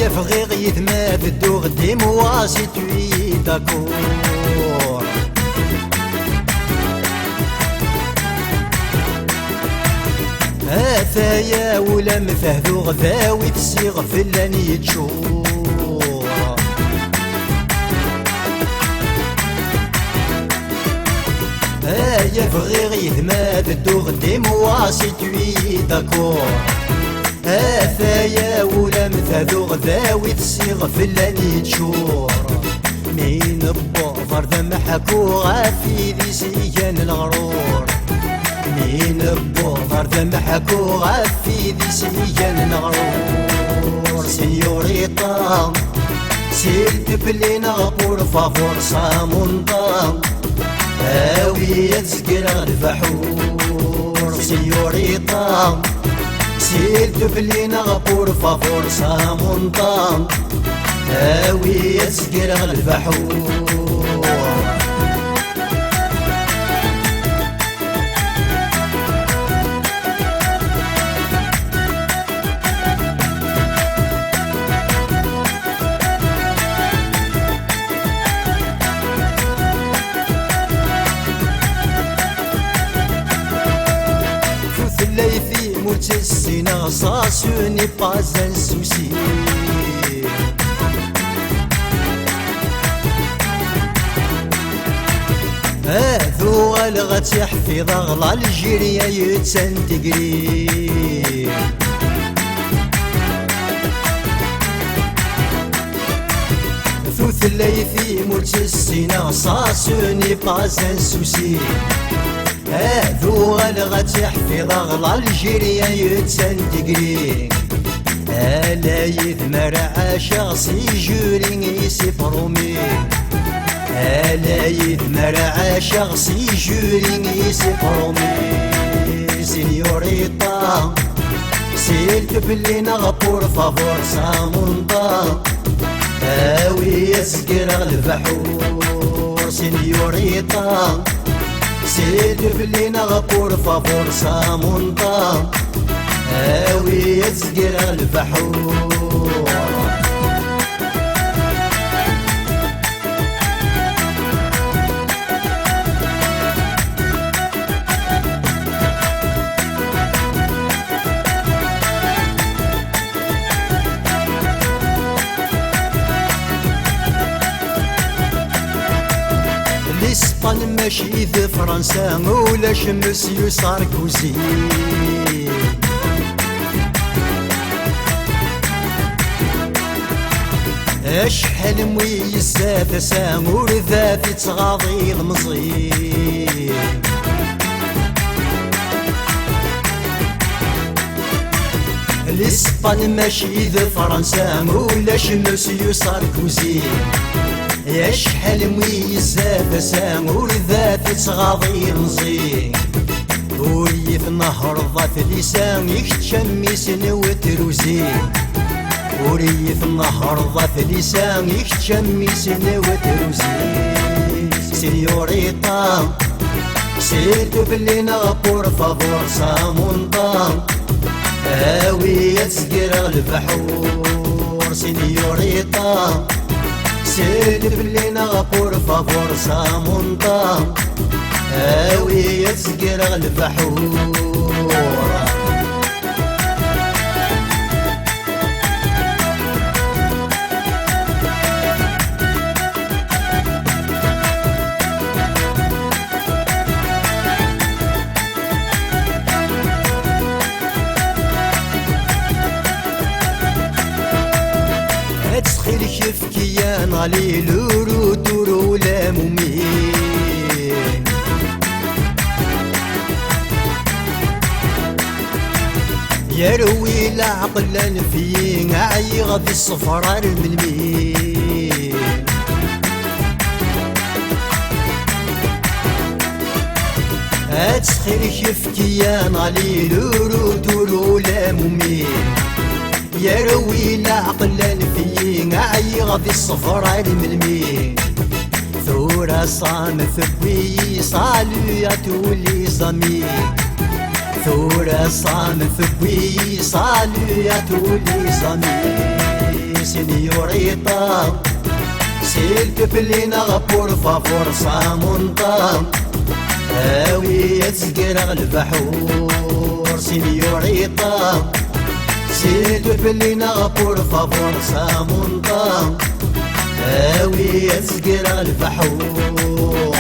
يفغي غيث ما تدوغ دي مواسي توي داكور هاثايا ولا مفهدو غذاوي تسيغ فلاني يتشور يفغي غيث ما تدوغ دي مواسي توي داكور هاثايا ولا مفهدو غذاوي تسيغ فلاني تشور مين بوفر ذم حكو غافي ذي سيجان الغرور مين بوفر ذم حكو غافي ذي سيجان الغرور سيوريطا سيلت بلينا غبور فافور صامونطا هاوي يتزقر الفحور سيوريطا سيلت بلينا غبور فافور صامونطا هاوي يتزقر الفحور Moutessina, ça ce n'est pas un souci. هذو الغت يحفظ أغلى الجيريا يتسنتقري ثوث الليثي موتسينا ça ce n'est pas un souci. هذو غلغت يحفظ أغلى الجيريا يتسنتقري ألا يذمر عاشغسي جوري يسي برومي ألا يذمر عاشغسي جوري يسي برومي سينيوريطا سيلت بلينا غبور فافور صامونطا هاوي يسكر الفحور سينيوريطا سيد بلينا غبور فافور صامونطا هاوي يتزقر الفحور لإسبان ماشي ذي فرنسا مولاش مسيو ساركوزي أشحال مويسات سامور ذات تغاضي المصير لإسبان ماشي ذي فرنسا مولاش مسيو ساركوزي يشحال مويزات سامور ذات تغاضي نزي وريث نهر ضات لسان يكتشميس وتروزي وريث نهر ضات لسان يكتشميس وتروزي سينيوريطا سيرتو بلينا غبور فافور صامونطا هاوي يتزقر البحور سينيوريطا سيد بلينا غبور فافور صامونطا هاوي يتزقر البحور تسخير كيفكيا نالي لورو دورو لا ممين يروي العقل فين عيغ في الصفرار الملمين تسخير كيفكيا نالي لورو دورو لا ممين يروي العقل فين عيغ في الصفرار الملمين ثورة صامت بي صاليات ولي زمين ثورة صامت بي صاليات ولي زمين سينيوريتا سيلك بلينا غبور فافور صامونطا هاوي تسقر البحور سينيوريتا سيلك بلينا غبور فافور صامونطا هاوي تسقر البحور